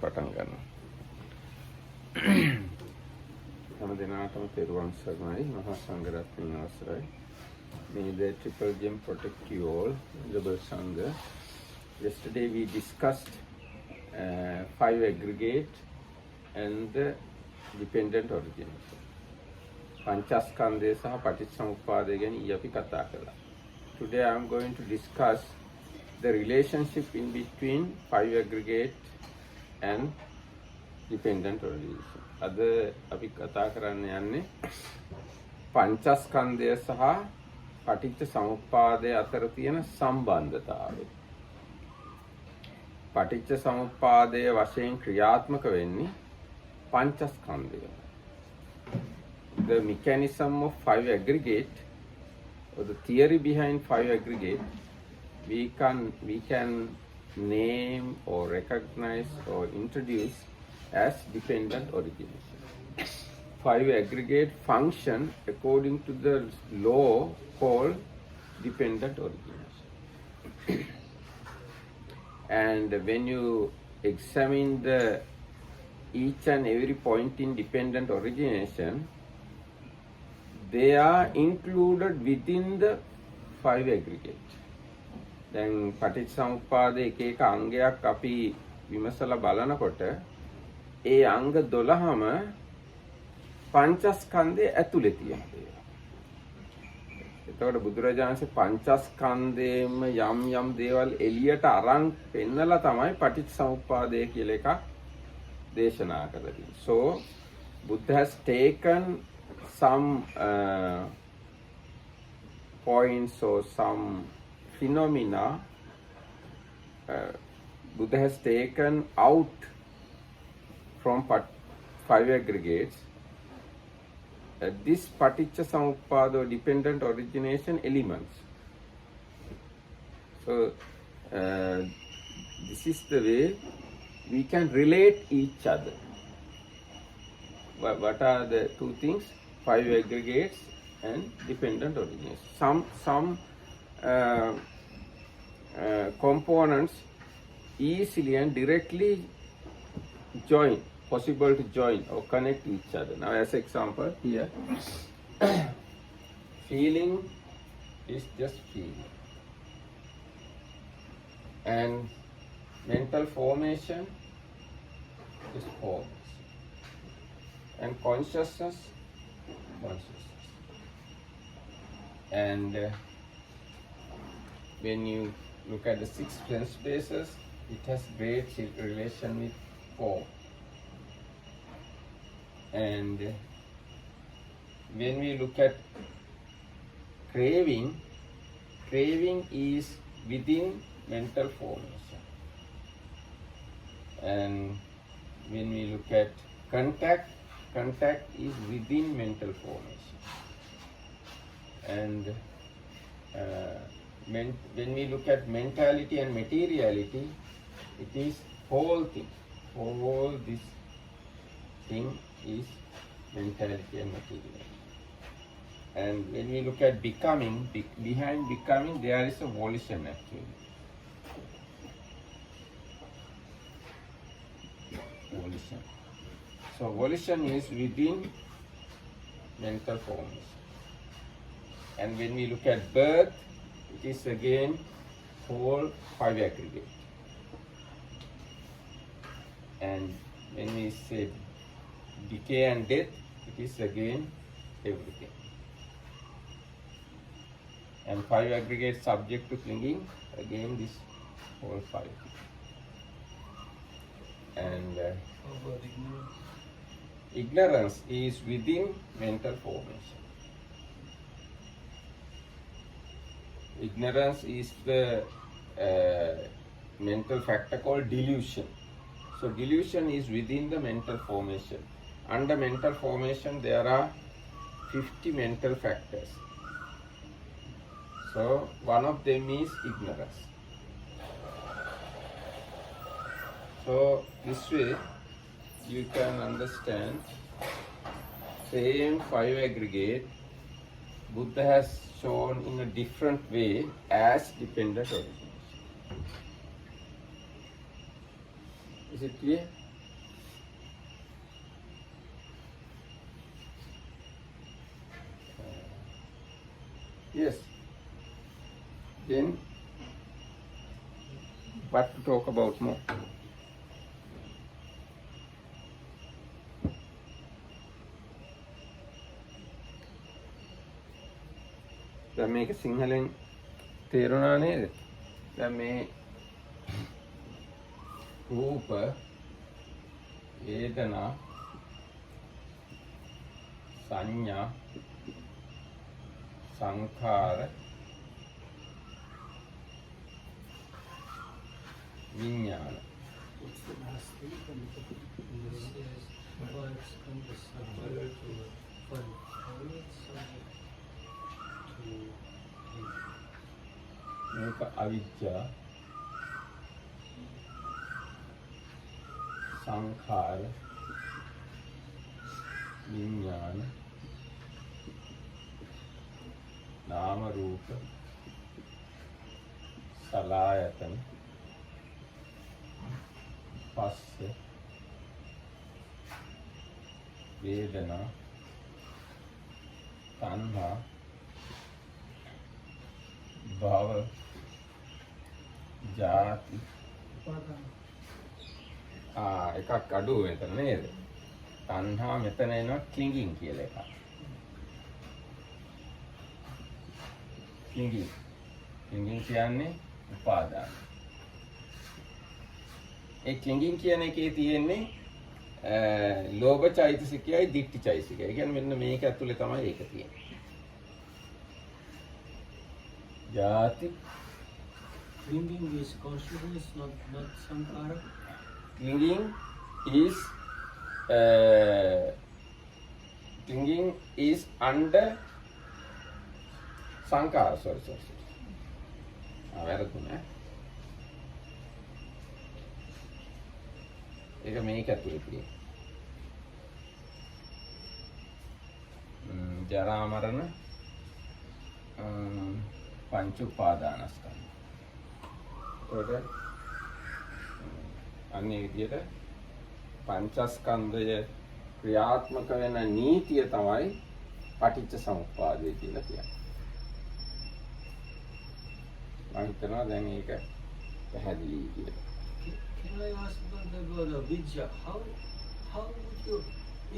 පටන් ගන්නවා. හැම දිනකටම පෙරවන් සරණයි මහා සංඝරත්නයේ අවසරයි. May the triple gem protect you all, Honorable Sangha. Yesterday we discussed five aggregate and the dependent origination. Panchaskandhe saha Paticcasamuppada ගැන අපි කතා කළා. Today I am going to discuss the relationship in between five aggregate and dependent origination. අද අපි කතා කරන්න යන්නේ පංචස්කන්ධය සහ පටිච්ච සමුප්පාදය අතර තියෙන සම්බන්ධතාවය. පටිච්ච සමුප්පාදය වශයෙන් ක්‍රියාත්මක වෙන්නේ පංචස්කන්ධය. The mechanism of five aggregate, or the theory behind five aggregate, we can name or recognize or introduce as dependent origination. Five aggregate function according to the law called dependent origination. And when you examine each and every point in dependent origination, they are included within the five aggregate. දැන් පටිච්චසමුප්පාදයේ එක එක අංගයක් අපි විමසලා බලනකොට ඒ අංග 12ම පංචස්කන්ධයේ ඇතුලේ තියෙනවා. එතකොට බුදුරජාණන්සේ පංචස්කන්ධයේම යම් දේවල් එළියට අරන් පෙන්නලා තමයි පටිච්චසමුප්පාදය කියලා එකක් දේශනා කළේ. So Buddha has taken some points or some phenomena Buddha has taken out from five aggregates this paticca samuppada or dependent origination elements. So this is the way we can relate each other. What are the two things? Five aggregates and dependent origination. Some components easily and directly join, possible to join or connect each other. Now as example here, feeling is just feeling, and mental formation is forms, and consciousness. And when you look at the six sense bases, it has great relation with form. And when we look at craving is within mental formation. And when we look at contact is within mental formation. And when we look at mentality and materiality, it is whole thing. All this thing is mentality and materiality. And when we look at becoming, behind becoming there is a volition actually. Volition. So volition is within mental formation. And when we look at birth, it is again whole five aggregate. And when we say decay and death, it is again everything. And five aggregate subject to clinging, again this whole five. And ignorance is within mental formation. Ignorance is the mental factor called delusion. So delusion is within the mental formation. Under mental formation there are 50 mental factors. So one of them is ignorance. So this way you can understand same five aggregate Buddha has shown in a different way as dependent origination. Is it clear? Then what to talk about more? දැන් මේක සිංහලෙන් තේරුණා නේද? දැන් මේ රූප, වේදනා, සංඥා, සංඛාර, විඥාන. What's the last thing? This is five skandhas subject to five elements subject to මේක අවිද්‍යා, සංඛාර, විඥාන, නාම රූප, සලආයතන, පස්ස, වේදනා, තණ්හා, භව, ජාති. එකක් අඩු වෙතන නේද? තණ්හා මෙතන එනවා ක්ලින්ගින් කියලා එකක්. ක්ලින්ගින් කියන්නේ උපාදාන. ඒ ක්ලින්ගින් කියන එකේ තියෙන්නේ ලෝභ චෛතසිකයයි ditthi චෛතසිකයයි. ඒ කියන්නේ මෙන්න මේක ඇතුලේ තමයි ඒක තියෙන්නේ. ජාති. clinging is consciousness, not sankhara. Clinging is under sankhara. Sorry. වැරදුනේ. ඒක මේක ඇතුලේ තියෙන්නේ. ජරා මරණ පංච උපාදානස්කන්ධ. ඒකට අන්නේ විදියට පංචස්කන්ධය ක්‍රියාත්මක වෙන නීතිය තමයි පටිච්ච සමුප්පාදය කියලා කියන්නේ. මම හිතනවා දැන් ඒක පැහැදිලි කියලා. Can I ask about avidya? How would you,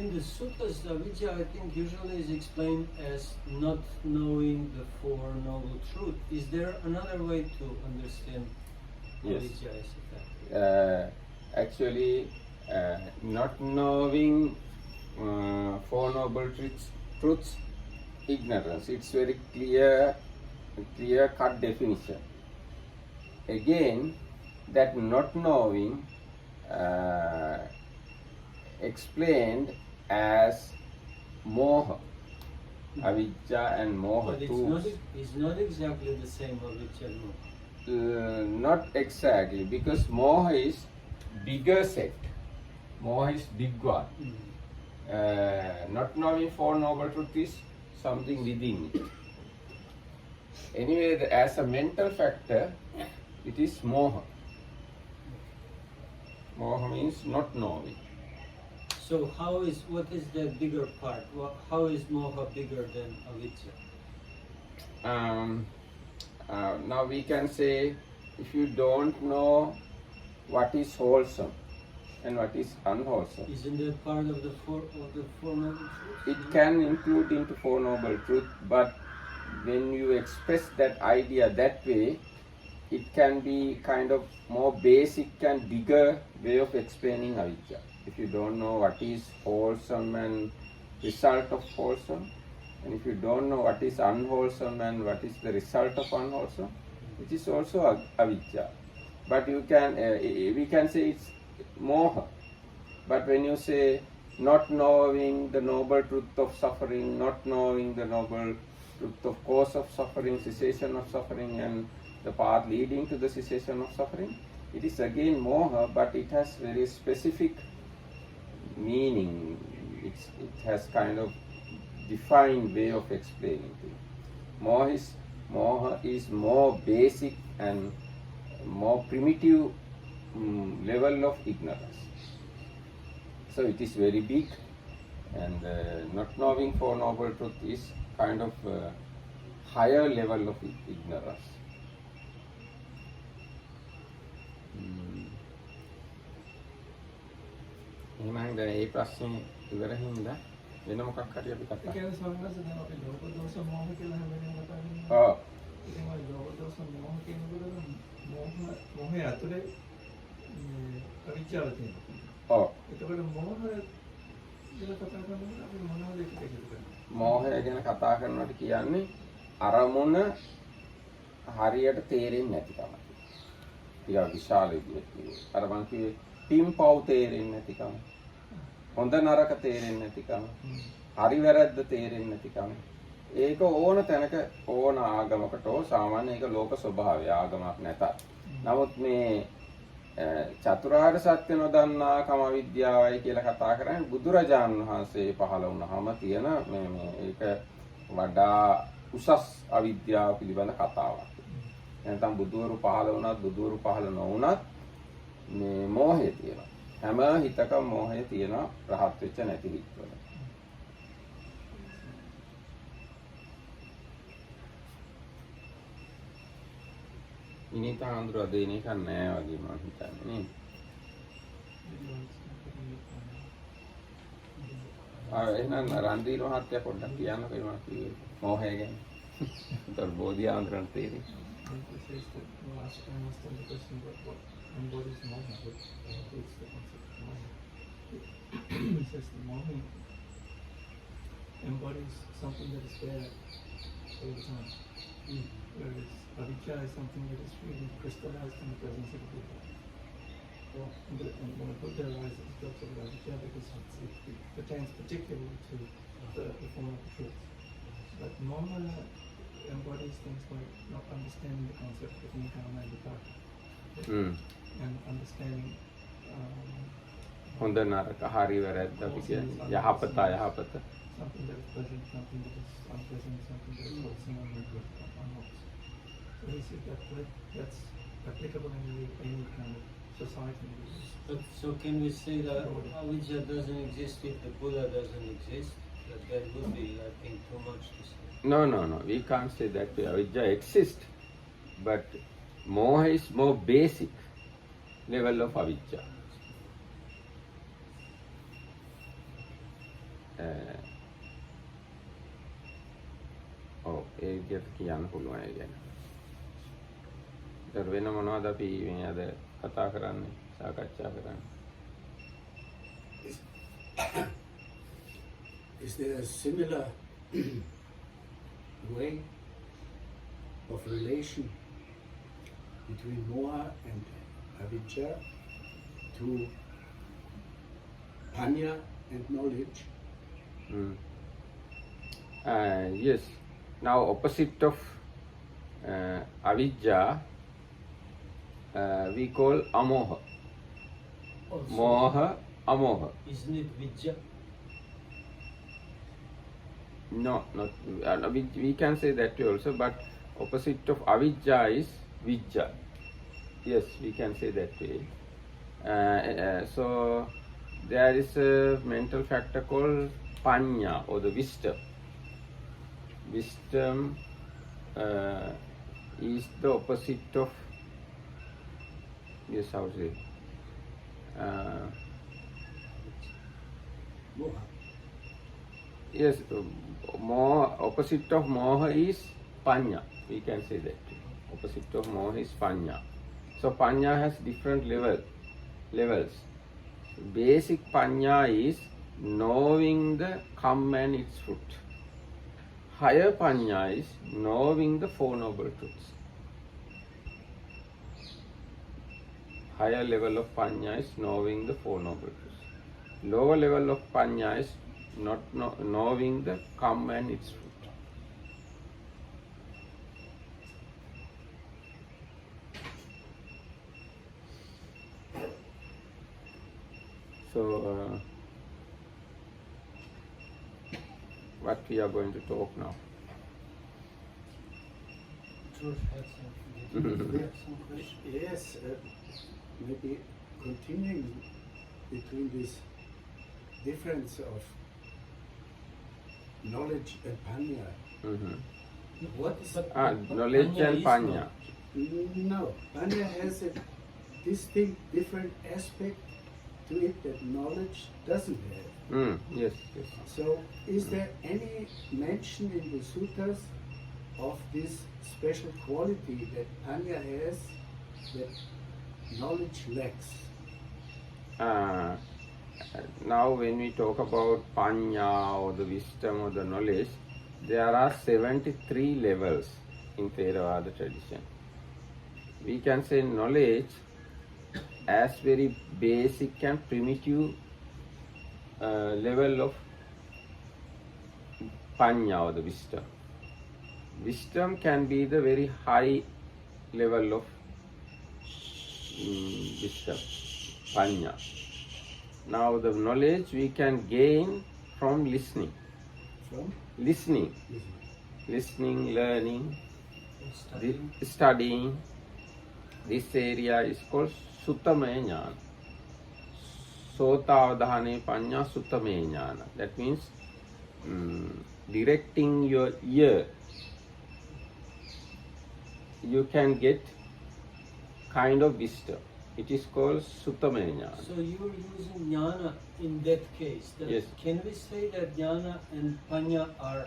in the suttas, avidya I think usually is explained as not knowing the Four Noble Truths. Is there another way to understand avidya as effective? Actually, not knowing Four Noble Truths, ignorance. It's very clear cut definition. Again, that not knowing explained as moha, avidya and moha. But it's not exactly the same avidya and moha. Not exactly, because moha is bigger set. Moha is big one. Not knowing Four Noble Truths is something within it. Anyway, as a mental factor, it is moha. Moha means not knowing. So what is the bigger part? How is moha bigger than avidya? Now we can say, if you don't know what is wholesome and what is unwholesome, Isn't that part of the Four Noble Truths? it can include into Four Noble Truths, but when you express that idea that way, it can be kind of more basic and bigger way of explaining avidya. If you don't know what is wholesome and result of wholesome, and if you don't know what is unwholesome and what is the result of unwholesome, it is also avidya. But you can we can say it's moha. But when you say not knowing the noble truth of suffering, not knowing the noble truth of cause of suffering, cessation of suffering, and the path leading to the cessation of suffering, it is again moha, but it has very specific meaning. It has kind of defined way of explaining it. Moha is more basic and more primitive level of ignorance. So it is very big, and not knowing Four Noble Truths is kind of higher level of ignorance. එහෙනම් දැන් මේ ප්‍රශ්නේ ඉවර හින්දා වෙන මොකක් හරි අපි ඒ කතා කියන්නේ සමහරවිට දැන් අපි ලෝක දෝෂ මොහ කියලා හැම වෙලේම කතා කරනවා. ඔව් ඉතින් ওই ලෝක දෝෂ මොහ කියනකොට මොහේ ඇතුලේ අවිජ්ජාව තියෙනවා. ඔව් එතකොට මොහ ගැන කතා කරනකොට අපි මොනවද ඒක කරන්නේ? මෝහය ගැන කතා කරනකොට කියන්නේ අරමුණ හරියට තේරෙන්නේ නැතිකම. ටිකක් විශාල විදිහට කිව්වොත්. අර මං කිව්වේ පින්පව් තේරෙන්නේ නැතිකම. හොඳ නරක තේරෙන්නේ නැතිකම. හරි වැරද්ද තේරෙන්නේ නැතිකම. ඒක ඕන තැනක ඕන ආගමකට සාමාන්‍ය ඒක ලෝක ස්වභාවය ආගමක් නැතත්. නමුත් මේ චතුරාර්ය සත්‍ය නොදන්නා කම විද්‍යාවයි කියලා කතා කරන්නේ බුදුරජාණන් වහන්සේ පහළ වුණාම තියෙන මේ ඒක වඩා උසස් අවිද්‍යාව පිළිබඳ කතාවක්. නැත්නම් බුදුවරු පහළ වුණත් බුදුවරු පහළ නොවුණත් මේ මෝහය තියෙනවා. හැම හිතකම මෝහය තියෙනවා රහත් වෙච්ච නැති හිතවල. ඉනිත ආන්දර දෙන එක නෑ වගේ මම හිතන්නේ නේ. එහෙනම් රන්දීර මහත්තයා පොඩ්ඩක් කියන්නකෝ මම කිව්වේ මෝහය ගැන. උතර බෝධි ආන්දරන් තේරෙයි. Last time I asked the question what embodies moha, what is the concept of moha? It says the moha embodies something that is there all the time. Whereas avijja is something that is really crystallized in the presence of the Buddha. And when the Buddha arises, it talks about avijja because it pertains particularly to the form of the truth. But moha embodies things like not understanding the concept of nirvana and vipassana. And understanding හොඳ නරක හරි වැරද්ද අපි කියන්නේ යහපත අයහපත. Something that is pleasant, something that is unpleasant, something that is wholesome and unwholesome. So he said that's applicable in any kind of society. But so can we say that avijja doesn't exist if the Buddha doesn't exist? That would be, I think, too much to say. No. We can't say that way. Avijja exists, but moha is more basic level of avijja. ඒ විදිහට කියන්න පුළුවන් ඒ ගැන. ඒතර වෙන මොනවද අපි මේ අද කතා කරන්නේ සාකච්ඡා කරන්නේ? Is there a similar way of relation between moha and avijja to panya and knowledge? Yes. Now opposite of avijja we call amoha. Also, Moha, amoha. isn't it vijja? No, not we can say that way also, but opposite of avijja is vijja. Yes, we can say that way. So there is a mental factor called panya, or the wisdom. Wisdom is the opposite of, yes, how to say, Moha. yes, opposite of moha is panya. We can say that. Opposite of moha is panya. So panya has different levels. Basic panya is knowing the come and its fruit. Higher panya is knowing the Four Noble Truths. Higher level of panya is knowing the Four Noble Truths. Lower level of panya is not knowing the come and its fruit. So, what we are going to talk now? George had some questions. Yes, maybe continuing between this difference of knowledge and panya. What is Knowledge and panya. No, panya has a distinct different aspect to it that knowledge doesn't have. Yes, yes. So, is there any mention in the suttas of this special quality that Panya has that knowledge lacks? Now when we talk about panya or the wisdom or the knowledge, there are 73 levels in Theravada tradition. We can say knowledge as very basic and primitive level of panya or the wisdom. Wisdom can be the very high level of wisdom, panya. Now the knowledge we can gain from listening. From? Listening, learning, studying. This area is called Suttamaya Jnana. Sotavadhane Panya Suttamaya Jnana. That means directing your ear. You can get kind of wisdom. It is called Suttamaya Jnana. So you are using jnana in that case. That Yes. Can we say that jnana and panya are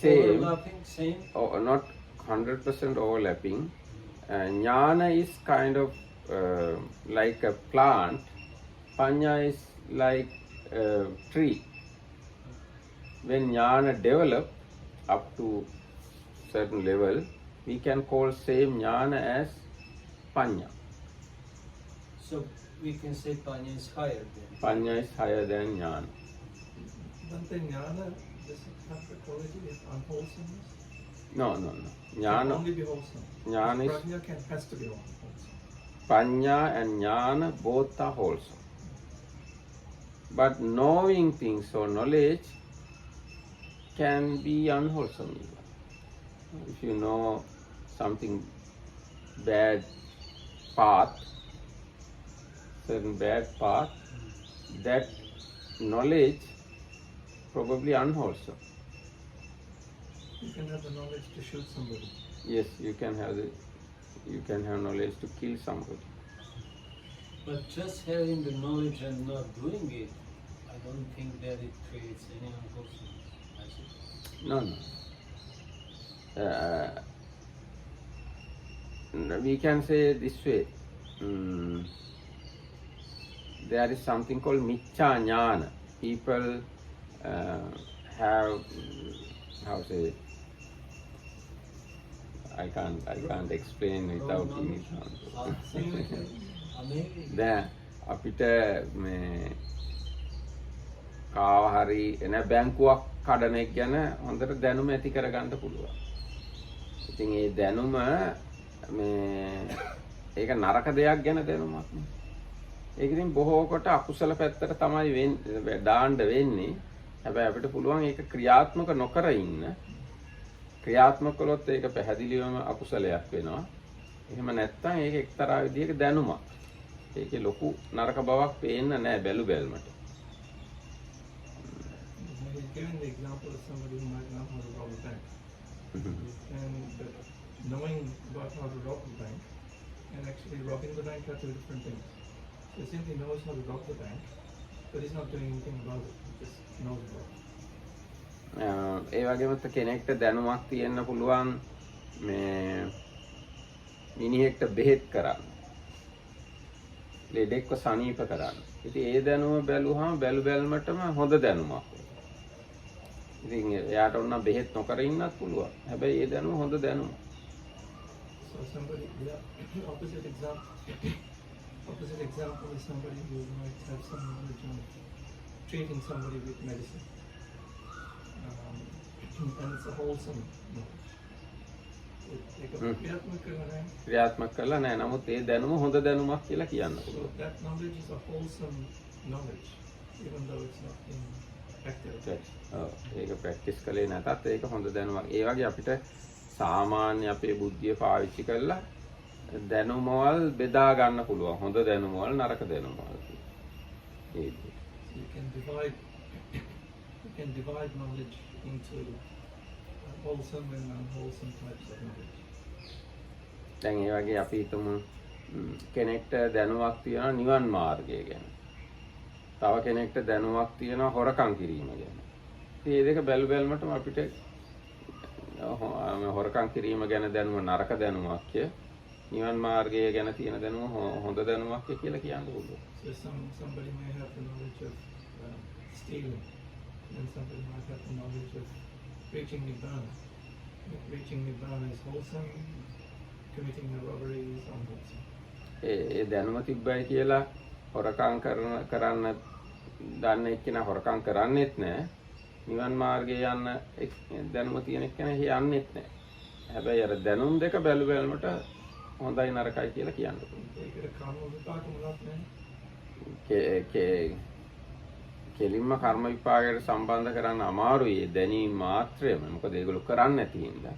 Same, overlapping, same? or not 100% overlapping. Jnana is kind of like a plant. Panya is like a tree. When jnana develop up to certain level, we can call same jnana as panya. So we can say panya is higher then. Panya is higher than jnana. Bhante, jnana, does it have the quality of unwholesomeness? No. Can Jnana, only be wholesome. jnana is Prajna has to be wholesome. panya and jnana both are wholesome. But knowing things or knowledge can be unwholesome even. If you know something bad path, certain bad path, that knowledge probably unwholesome. You can have the knowledge to shoot somebody. Yes, you can have knowledge to kill somebody. But just having the knowledge and not doing it, I don't think that it creates any unwholesomeness. No. We can say this way. There is something called Miccha Jnana. People have, how to say, I can't explain without English. දැන් අපිට මේ කාව හරි එන බැංකුවක් කඩන එක ගැන හොඳට දැනුම ඇති කරගන්න පුළුවන්. ඉතින් ඒ දැනුම මේ ඒක නරක දෙයක් ගැන දැනුමක් නේ. ඒක ඉතින් බොහෝ කොට අකුසල පැත්තට තමයි දාන්න වෙන්නේ. හැබැයි අපිට පුළුවන් ඒක ක්‍රියාත්මක නොකර ඉන්න. ක්‍රියාත්මක කළොත් ඒක පැහැදිලිවම අකුසලයක් වෙනවා. එහෙම නැත්නම් ඒක එක්තරා විදිහක දැනුමක්. ඒකේ ලොකු නරක බවක් පේන්න නැහැ බැලු බැලමට. Given the example of somebody who might not know how to rob a bank, and knowing about how to rob the bank and actually robbing the bank are two different things. So he simply knows how to rob the bank, but he's not doing anything about it. He just knows about it. ඒ වගේම කෙනෙක්ට දැනුමක් තියෙන්න පුළුවන් මේ මිනිහෙක්ට බෙහෙත් කරන්න. ලෙඩෙක්ව සනීප කරන්න. ඉතින් ඒ දැනුම බැලුවහම බැලු බැලමටම හොඳ දැනුමක්. ඉතින් එයාට උන්න බෙහෙත් නොකර ඉන්නත් පුළුවන්. හැබැයි ඒ දැනුම හොඳ දැනුම. So somebody, opposite example is somebody who might have some knowledge on treating somebody with medicine. And it's a wholesome knowledge. ක්‍රියාත්මක කරලා නැහැ. නමුත් ඒ දැනුම හොඳ දැනුමක් කියලා කියන්න So පුළුවන්. that knowledge is a wholesome knowledge, even though it's not in practice. ඒක ප්‍රැක්ටිස් කළේ නැතත් ඒක හොඳ දැනුමක්. ඒ වගේ අපිට සාමාන්‍ය අපේ බුද්ධිය පාවිච්චි කරලා දැනුමවල් බෙදා ගන්න පුළුවන්. හොඳ දැනුමවල් නරක දැනුමවල්. ඒ You can divide knowledge into wholesome and unwholesome types of knowledge. දැන් ඒ වගේ අපි හිතමු කෙනෙක්ට දැනුමක් තියෙනවා නිවන් මාර්ගය ගැන. තව කෙනෙක්ට දැනුමක් තියෙනවා හොරකම් කිරීම ගැන. ඉතින් මේ දෙක බැලු බැලමටම අපිට හොරකම් කිරීම ගැන දැනුම නරක දැනුමක්ය. නිවන් මාර්ගය ගැන තියෙන දැනුම හොඳ දැනුමක්ය කියලා කියන්න පුළුවන්. So somebody may have the knowledge of stealing, and somebody might have the knowledge of reaching Nibbana. Reaching Nibbana is wholesome, committing a robbery is unwholesome. ඒ දැනුම තිබ්බයි කියලා හොරකම් කරන්න දන්න එක්කෙනා හොරකම් කරන්නේත් නැහැ. නිවන් මාර්ගයේ යන්න දැනුම තියෙන එක්කෙනා යන්නේත් නැහැ. හැබැයි අර දැනුම් දෙක බැලු බැලමට හොඳයි නරකයි කියලා කියන්න පුළුවන්. ඒකට කර්ම විපාක මොනවත් නැහැ. කෙලින්ම කර්ම විපාකයට සම්බන්ධ කරන්න අමාරුයි දැනීම මාත්‍රයම. මොකද ඒගොල්ලෝ කරන්නේ නැති හින්දා.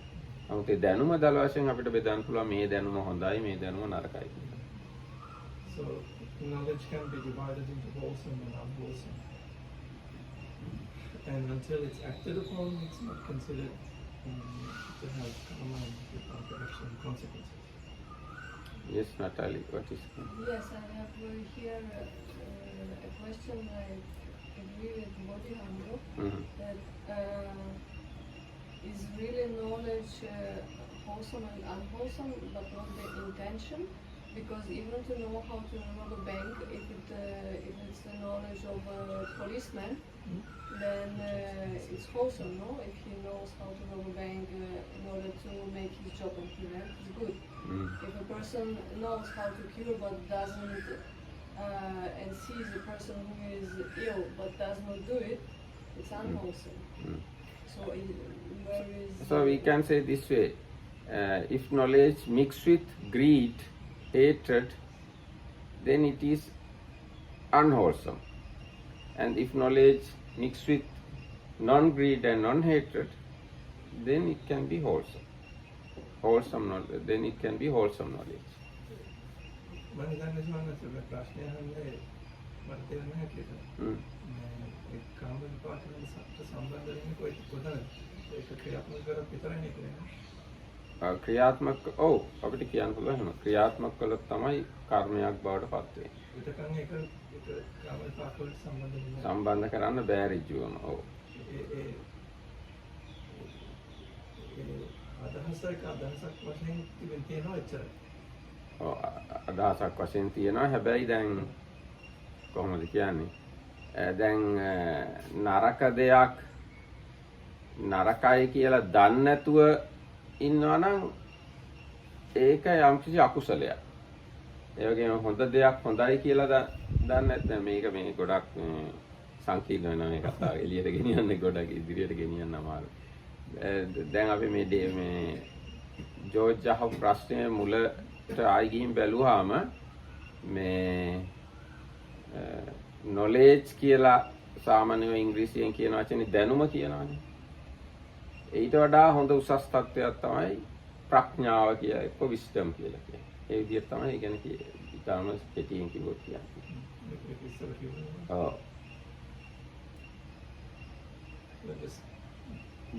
නමුත් ඒ දැනුම දල වශයෙන් අපිට බෙදන්න පුළුවන් මේ දැනුම හොඳයි මේ දැනුම නරකයි කියලා. So knowledge can be divided into wholesome and unwholesome. And until it's acted upon, it's not considered to have karma and vipaka action consequences. Yes, Natalie, what is it? Yes, I have here a question. I agree with Bodhihambo that is really knowledge wholesome and unwholesome, but not the intention. Because even to know how to rob a bank, if it's the knowledge of a policeman, then it's wholesome, no? If he knows how to rob a bank in order to make his job and prevent, it's good. If a person knows how to cure but doesn't, and sees a person who is ill but does not do it, it's unwholesome. So where is... So we can say this way, if knowledge mixed with greed, hatred, then it is unwholesome. And if knowledge mixed with non-greed and non-hatred, then it can be wholesome. Wholesome knowledge, then it can be wholesome knowledge. මම දන්නේ නැහැ ප්‍රශ්නය අහන්නේ මට තේරෙන්නේ නැහැ කියලා. ඒ කාම විපාක වල සම්බන්ධ වෙන්නේ කොහොමද? ඒක ක්‍රියාත්මක කරලා විතරයි නේ කියන්නේ. ක්‍රියාත්මක අපිට කියන්න පුළුවන් එහෙම ක්‍රියාත්මක කළොත් තමයි කර්මයක් බවට පත් වෙන්නේ. එතකන් ඒක කාම විපාක වලට සම්බන්ධ කරන්න බෑ ඍජුවම. අදහසක් වශයෙන් තිබෙන තියෙනවා එච්චරයි. අදහසක් වශයෙන් තියෙනවා. හැබැයි දැන් කොහොමද කියන්නේ? දැන් නරක දෙයක් නරකයි කියලා දන්නේ නැතුව ඉන්නවා නම් ඒක යම්කිසි අකුසලයක්. ඒ වගේම හොඳ දෙයක් හොඳයි කියලා දන්නේ නැත්නම් මේක මේ ගොඩක් සංකීර්ණ වෙනවා මේ කතාව. එළියට ගෙනියන්න ගොඩක් ඉදිරියට ගෙනියන්න අමාරුයි. දැන් අපි මේ ජෝර්ජ් අහපු ප්‍රශ්නයේ මුලට ආයි ගිහින් බැලුවාම මේ knowledge කියලා සාමාන්‍යව ඉංග්‍රීසියෙන් කියන වචනේ දැනුම කියනවානේ. ඊට වඩා හොඳ උසස් තත්ත්වයක් තමයි ප්‍රඥාව කියලා එක්ක wisdom කියලා කියන්නේ. ඒ විදිහට තමයි ඒ කියන්නේ ඊටම කෙටියෙන් කිව්වොත් කියන්නේ. ඔව්.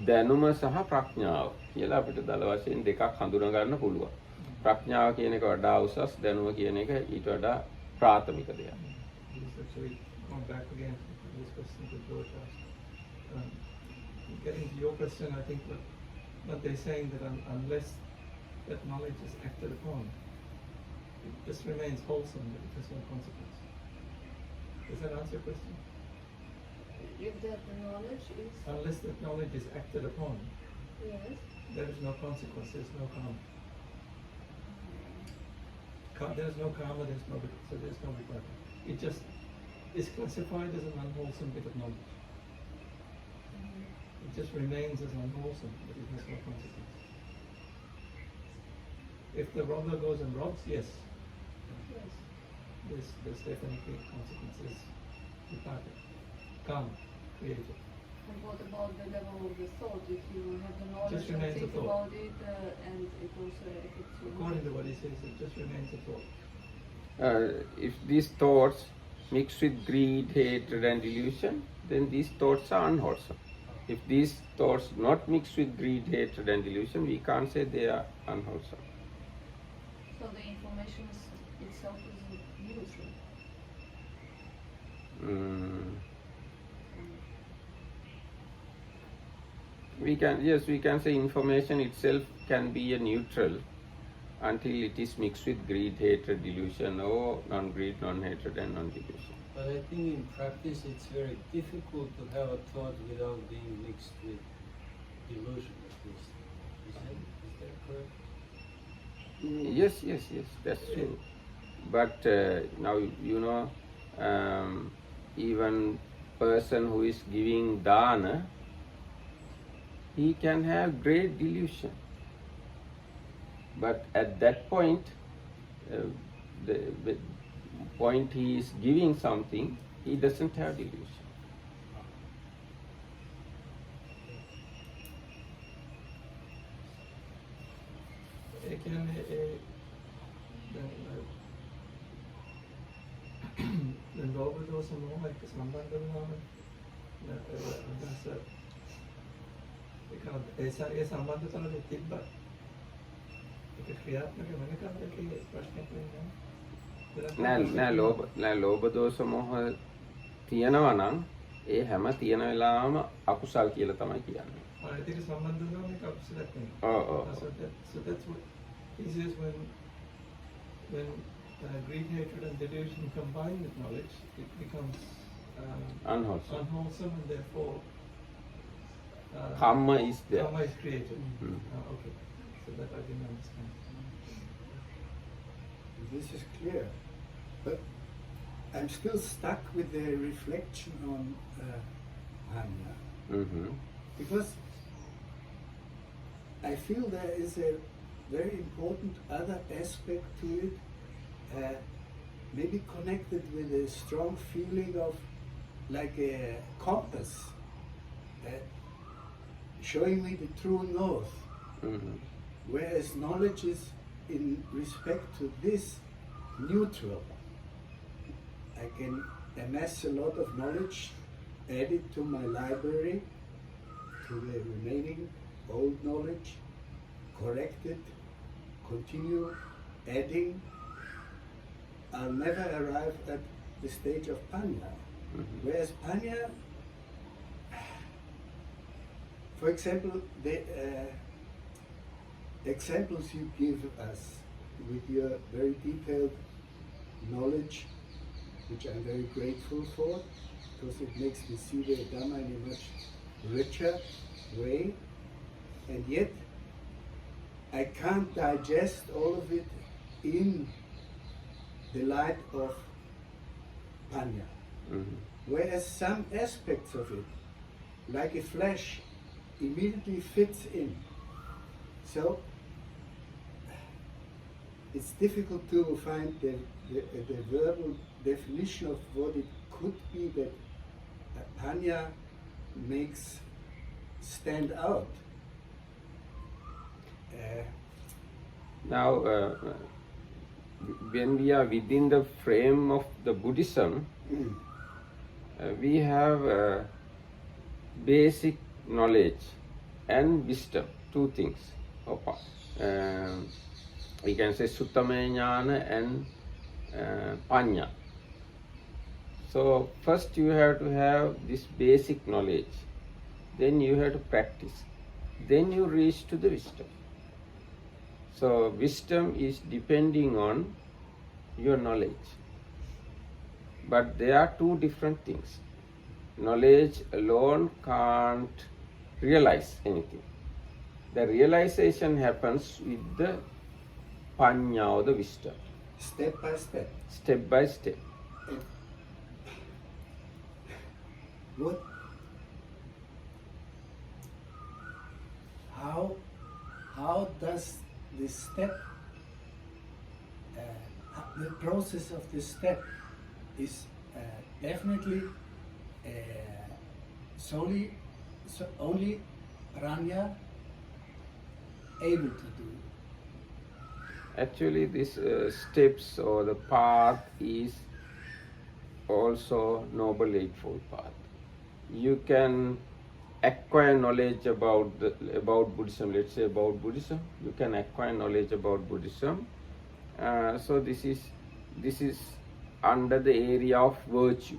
දැනුම සහ ප්‍රඥාව කියලා අපිට දල වශයෙන් දෙකක් හඳුනා ගන්න පුළුවන්. ප්‍රඥාව කියන එක වඩා උසස්, දැනුම කියන එක ඊට වඩා ප්‍රාථමික දෙයක්. Getting to your question, I think what they're saying that unless that knowledge is acted upon, it just remains wholesome, but it has no consequence. Does that answer your question? If that knowledge is... Unless that knowledge is acted upon, Yes. there is no consequence, there is no karma. There is no karma, there is no vipaka. It just is classified as an unwholesome bit of knowledge. It just remains as unwholesome, but it has no consequence. If the robber goes and robs, yes, there's definitely consequences. Vipaka, karma, created. And what about the level of the thought? If you have the knowledge Just and remains a think thought. about it, and it also affects you. According to what he says, it just remains a thought. If these thoughts mix with greed, hatred and delusion, then these thoughts are unwholesome. If these thoughts not mixed with greed, hatred and delusion, we can't say they are unwholesome. So the information is itself is neutral. We can say information itself can be a neutral until it is mixed with greed, hatred, delusion, or non-greed, non-hatred, and non-delusion. But I think in practice it's very difficult to have a thought without being mixed with delusion, at least. Is that correct? Yes, that's true. But now even person who is giving dana, he can have great delusion. But at that point, the point he is giving something, he doesn't have delusion. ඒ කියන්නේ දැන් ලෝභ දෝෂ මොහ එක්ක සම්බන්ධ වුණාම අදහස ඒ සම්බන්ධතාවය තිබ්බ ඒක ක්‍රියාත්මක වෙනකම් ඒකේ ප්‍රශ්නයක් වෙන්නේ නෑ ලෝභ දෝෂ මොහ තියෙනවා නම් ඒ හැම තියෙන වෙලාවම අකුසල් කියලා තමයි කියන්නේ. ඒක සම්බන්ධ වුණාම ඒක අකුසලයක් නෙමෙයි. So that's what he says when greed, hatred, and delusion combine with knowledge, it becomes unwholesome, and therefore karma is there. Karma is created. Okay, so that I didn't understand. This is clear, but I'm still stuck with the reflection on Anya, because I feel there is a very important other aspect to it, maybe connected with a strong feeling of like a compass showing me the true north, whereas knowledge is in respect to this neutral. I can amass a lot of knowledge, add it to my library, to the remaining old knowledge, correct it, continue adding. I'll never arrive at the stage of Panya. Whereas Panya, for example, the examples you give us with your very detailed knowledge, which I'm very grateful for, because it makes me see the Dhamma in a much richer way, and yet I can't digest all of it in the light of Panya. Whereas some aspects of it, like a flash, immediately fits in. So it's difficult to find the verbal definition of what it could be that Panya makes stand out. Now, when we are within the frame of the Buddhism, we have basic knowledge and wisdom, two things. We can say Suttamaya Jnana and Panya. So first you have to have this basic knowledge, then you have to practice, then you reach to the wisdom. So wisdom is depending on your knowledge. But there are two different things. Knowledge alone can't realize anything. The realization happens with the panya or the wisdom. Step by step. Step by step. How does this step, the process of this step is definitely only Ranya able to do. Actually, these steps or the path is also Noble Eightfold Path. You can acquire knowledge about Buddhism. Let's say about Buddhism, you can acquire knowledge about Buddhism. So this is this is under the area of virtue,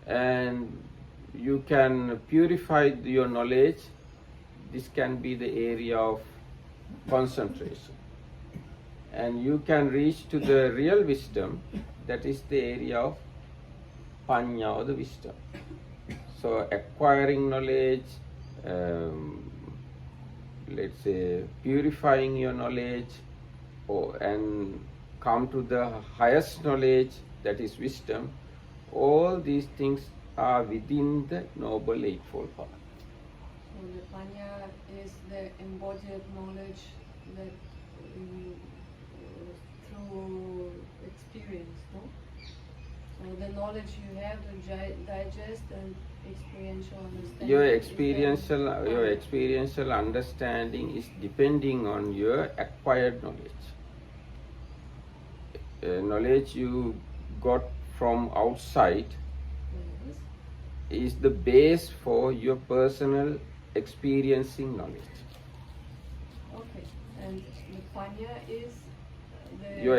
and you can purify your knowledge. This can be the area of concentration, and you can reach to the real wisdom. That is the area of panya, or the wisdom. So acquiring knowledge, let's say purifying your knowledge, and come to the highest knowledge, that is wisdom. All these things are within the Noble Eightfold Path. So the panya is the embodied knowledge that through experience, no? So the knowledge you have to digest and experiential understanding. Your experiential understanding is depending on your acquired knowledge. Knowledge you got from outside Yes. is the base for your personal experiencing knowledge. Okay. And the panya is the Your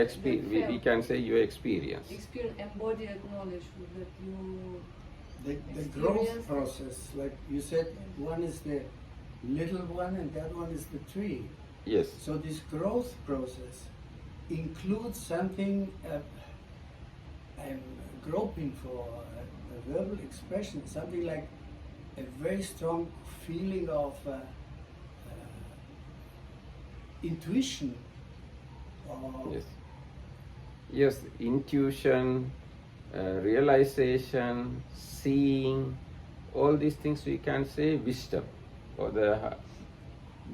we can say your experience. embodied knowledge that you The growth process, like you said, one is the little one and that one is the tree. Yes. So this growth process includes something I'm groping for, a verbal expression, something like a very strong feeling of intuition. Or Yes. Yes, intuition, realization, seeing, all these things we can say wisdom, or the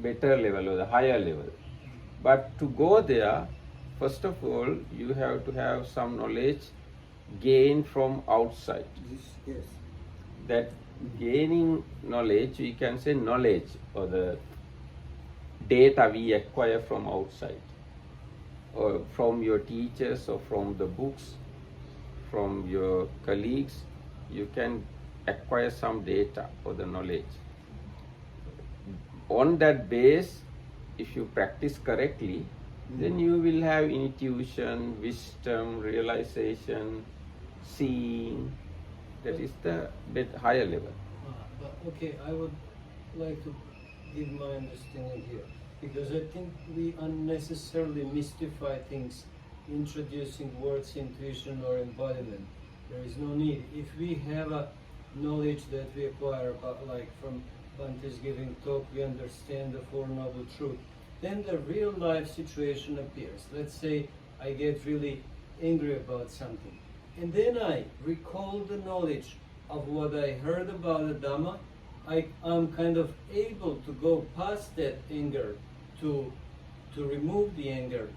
better level or the higher level. But to go there, first of all, you have to have some knowledge gained from outside. yes. That gaining knowledge, we can say knowledge, or the data we acquire from outside, or from your teachers, or from the books, from your colleagues. You can acquire some data or the knowledge. On that base, if you practice correctly, then you will have intuition, wisdom, realization, seeing. That is the bit higher level. But okay, I would like to give my understanding here, because I think we unnecessarily mystify things, introducing words intuition or embodiment. There is no need. If we have a knowledge that we acquire about, like from Bhante's giving talk, we understand the Four Noble Truth, then the real life situation appears. Let's say I get really angry about something, and then I recall the knowledge of what I heard about the Dhamma. I'm kind of able to go past that anger, to remove the anger,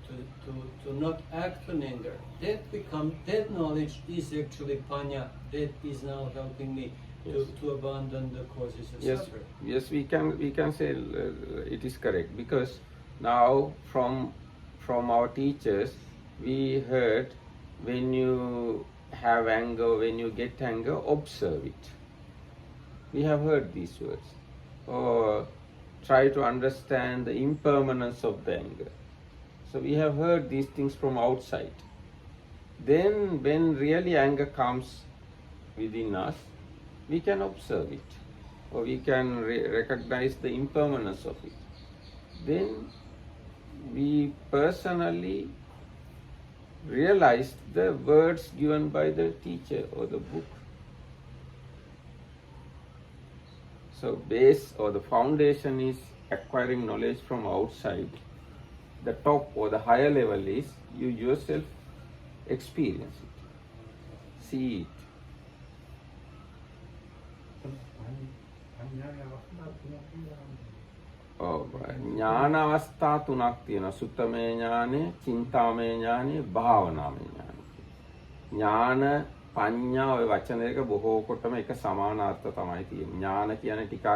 to not act on anger. That knowledge is actually panya, that is now helping me to abandon the causes of suffering. Yes, we can say it is correct, because now from our teachers we heard, when you have anger, when you get anger, observe it. We have heard these words. Or try to understand the impermanence of the anger. So we have heard these things from outside. Then when really anger comes within us, we can observe it, or we can recognize the impermanence of it. Then we personally realize the words given by the teacher or the book. So base or the foundation is acquiring knowledge from outside. The top or the higher level is you yourself experience it, see it. ඥාන අවස්ථා තුනක් තියෙනවා. සුත්තමේ ඥානෙ, චින්තාමේ ඥානෙ, භාවනාමය ඥානෙ. ඥාන, පඤ්ඤා ඔය වචන දෙක බොහෝ කොටම එක සමාන අර්ථ තමයි තියෙන්නේ. ඥාන කියන්නේ ටිකක්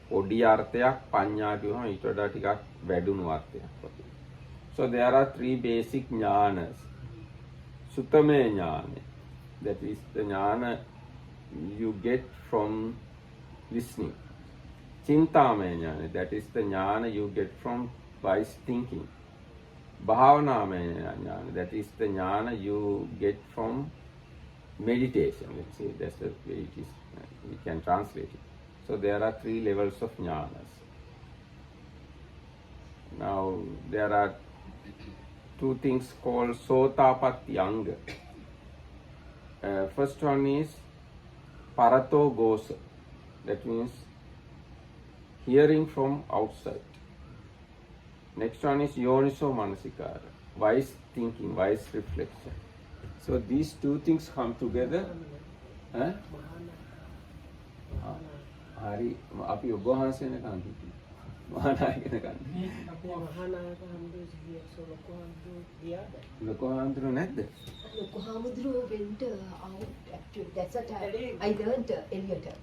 පොඩි අර්ථයක්, පඤ්ඤා කියවම ඊට වඩා ටිකක් වැඩුණු අර්ථයක් වගේ. So there are three basic jnanas. Suttame jnana, that is the jnana you get from listening. Chintame jnana, that is the jnana you get from wise thinking. Bhavanamaya jnana, that is the jnana you get from meditation, let's say, that's the way it is, we can translate it. So there are 3 levels of jnanas. Now there are 2 things called Sotapatti Anga. First one is Parato Gosa, that means hearing from outside. Next one is Yoniso Manasikara, wise thinking, wise reflection. So these 2 things come together. Hari, api ඔබ වහන්සේ නකන් කිව්වේ. මහානායක නකන්. අපේ මහානායක හම්බුනේ ගිය ලොකු හම්බු ගියාද? ලොකු හාමුදුරුවෝ නැද්ද? Lokohamudro went out actually. That's what I learned earlier.